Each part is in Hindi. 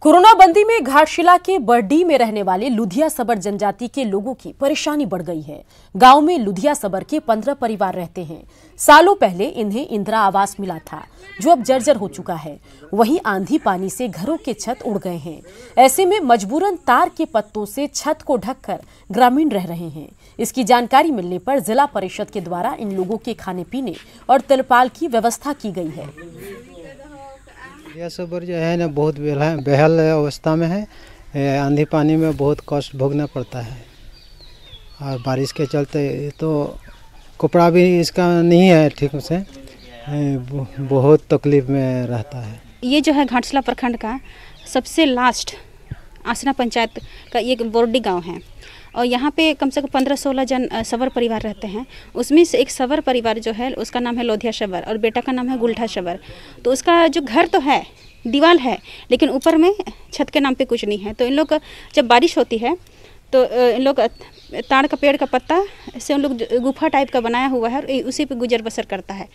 कोरोना बंदी में घाटशिला के बरडी में रहने वाले लुधिया सबर जनजाति के लोगों की परेशानी बढ़ गई है। गांव में लुधिया सबर के 15 परिवार रहते हैं। सालों पहले इन्हें इंदिरा आवास मिला था, जो अब जर्जर हो चुका है। वहीं आंधी पानी से घरों के छत उड़ गए हैं। ऐसे में मजबूरन तार के पत्तों से छत को ढककर ग्रामीण रह रहे हैं। इसकी जानकारी मिलने पर जिला परिषद के द्वारा इन लोगों के खाने पीने और तिरपाल की व्यवस्था की गई है। यह सबर जो है ना बहुत बेहाल अवस्था में है। आंधी पानी में बहुत कष्ट भोगना पड़ता है और बारिश के चलते तो कपड़ा भी इसका नहीं है ठीक से, बहुत तकलीफ में रहता है। ये जो है घाटशिला प्रखंड का सबसे लास्ट आसना पंचायत का एक बोर्डी गांव है और यहाँ पे कम से कम 15-16 जन सवर परिवार रहते हैं। उसमें से एक सवर परिवार जो है उसका नाम है लोधिया सबर और बेटा का नाम है गुल्ठा सबर। तो उसका जो घर तो है, दीवार है, लेकिन ऊपर में छत के नाम पे कुछ नहीं है। तो इन लोग जब बारिश होती है तो इन लोग ताड़ का पेड़ का पत्ता से उन लोग गुफा टाइप का बनाया हुआ है और उसी पे गुजर बसर करता है।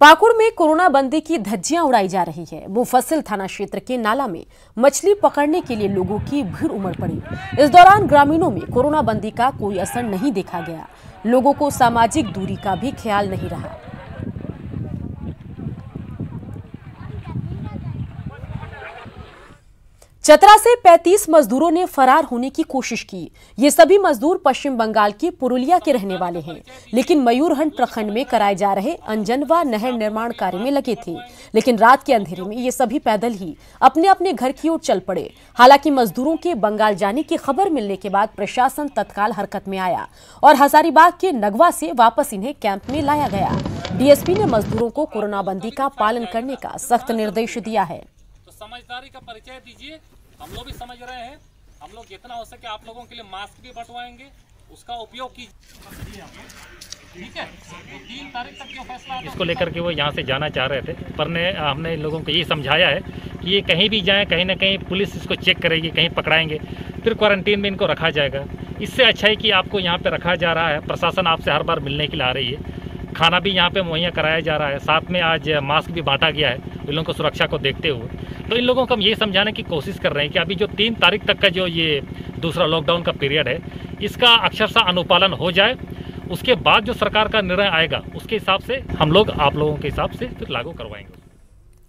पाकुड़ में कोरोना बंदी की धज्जियां उड़ाई जा रही है। मुफस्सिल थाना क्षेत्र के नाला में मछली पकड़ने के लिए लोगों की भीड़ उमड़ पड़ी। इस दौरान ग्रामीणों में कोरोना बंदी का कोई असर नहीं देखा गया। लोगों को सामाजिक दूरी का भी ख्याल नहीं रहा। चतरा से 35 मजदूरों ने फरार होने की कोशिश की। ये सभी मजदूर पश्चिम बंगाल के पुरुलिया के रहने वाले हैं, लेकिन मयूरहंड प्रखंड में कराए जा रहे अंजनवा नहर निर्माण कार्य में लगे थे। लेकिन रात के अंधेरे में ये सभी पैदल ही अपने अपने घर की ओर चल पड़े। हालांकि मजदूरों के बंगाल जाने की खबर मिलने के बाद प्रशासन तत्काल हरकत में आया और हजारीबाग के नगवा से वापस इन्हें कैंप में लाया गया। डीएसपी ने मजदूरों को कोरोना बंदी का पालन करने का सख्त निर्देश दिया है। समझदारी का परिचय दीजिए। हम लोग भी समझ रहे हैं, हम लोग जितना हो सके आप लोगों के लिए मास्क भी बंटवाएंगे, उसका उपयोग कीजिए। ठीक है, तो 3 तारीख तक जो फैसला इसको लेकर के वो यहाँ से जाना चाह रहे थे, पर हमने इन लोगों को ये समझाया है कि ये कहीं भी जाएं, कहीं ना कहीं पुलिस इसको चेक करेगी, कहीं पकड़ाएंगे, फिर क्वारंटीन में इनको रखा जाएगा। इससे अच्छा है कि आपको यहाँ पे रखा जा रहा है। प्रशासन आपसे हर बार मिलने के लिए आ रही है, खाना भी यहाँ पे मुहैया कराया जा रहा है, साथ में आज मास्क भी बांटा गया है इन लोगों को सुरक्षा को देखते हुए। तो इन लोगों को हम ये समझाने की कोशिश कर रहे हैं कि अभी जो 3 तारीख तक का जो ये दूसरा लॉकडाउन का पीरियड है, इसका अक्षरशः अनुपालन हो जाए। उसके बाद जो सरकार का निर्णय आएगा उसके हिसाब से हम लोग आप लोगों के हिसाब से फिर लागू करवाएंगे।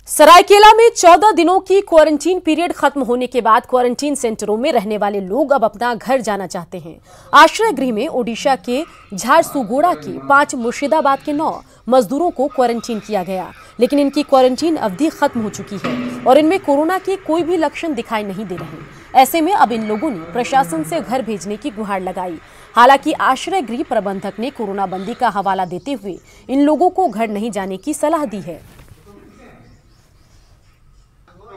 सरायकेला में 14 दिनों की क्वारंटीन पीरियड खत्म होने के बाद क्वारंटीन सेंटरों में रहने वाले लोग अब अपना घर जाना चाहते हैं। आश्रय गृह में ओडिशा के झारसुगुड़ा के 5, मुर्शिदाबाद के 9 मजदूरों को क्वारंटीन किया गया, लेकिन इनकी क्वारंटीन अवधि खत्म हो चुकी है और इनमें कोरोना के कोई भी लक्षण दिखाई नहीं दे रहे। ऐसे में अब इन लोगों ने प्रशासन से घर भेजने की गुहार लगाई। हालांकि आश्रय गृह प्रबंधक ने कोरोना बंदी का हवाला देते हुए इन लोगों को घर नहीं जाने की सलाह दी है।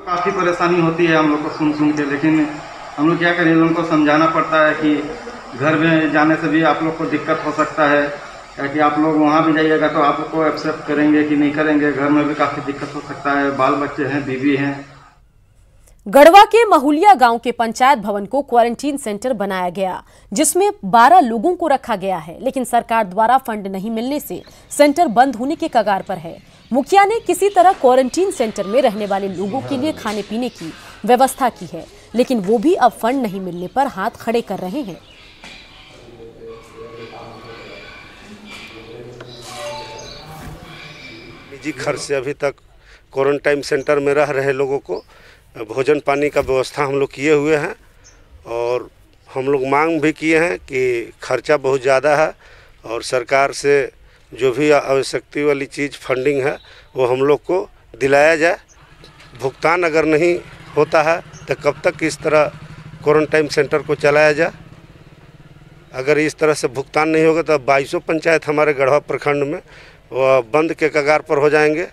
काफ़ी परेशानी होती है हम लोग को सुन के, लेकिन हम लोग क्या करें, लोगों को समझाना पड़ता है कि घर में जाने से भी आप लोग को दिक्कत हो सकता है, कि आप लोग वहाँ भी जाइएगा तो आप लोग को एक्सेप्ट करेंगे कि नहीं करेंगे। घर में भी काफ़ी दिक्कत हो सकता है, बाल बच्चे हैं, बीवी हैं। गढ़वा के महुलिया गांव के पंचायत भवन को क्वारंटीन सेंटर बनाया गया, जिसमें 12 लोगों को रखा गया है, लेकिन सरकार द्वारा फंड नहीं मिलने से सेंटर बंद होने के कगार पर है। मुखिया ने किसी तरह क्वारंटीन सेंटर में रहने वाले लोगों के लिए खाने पीने की व्यवस्था की है, लेकिन वो भी अब फंड नहीं मिलने पर हाथ खड़े कर रहे हैं। निजी खर्च से अभी तक क्वारंटाइन सेंटर में रह रहे लोगों को भोजन पानी का व्यवस्था हम लोग किए हुए हैं और हम लोग मांग भी किए हैं कि खर्चा बहुत ज़्यादा है और सरकार से जो भी आवश्यकता वाली चीज़ फंडिंग है वो हम लोग को दिलाया जाए। भुगतान अगर नहीं होता है तो कब तक इस तरह क्वारंटाइन सेंटर को चलाया जाए। अगर इस तरह से भुगतान नहीं होगा तो 22 पंचायत हमारे गढ़वा प्रखंड में वो बंद के कगार पर हो जाएंगे।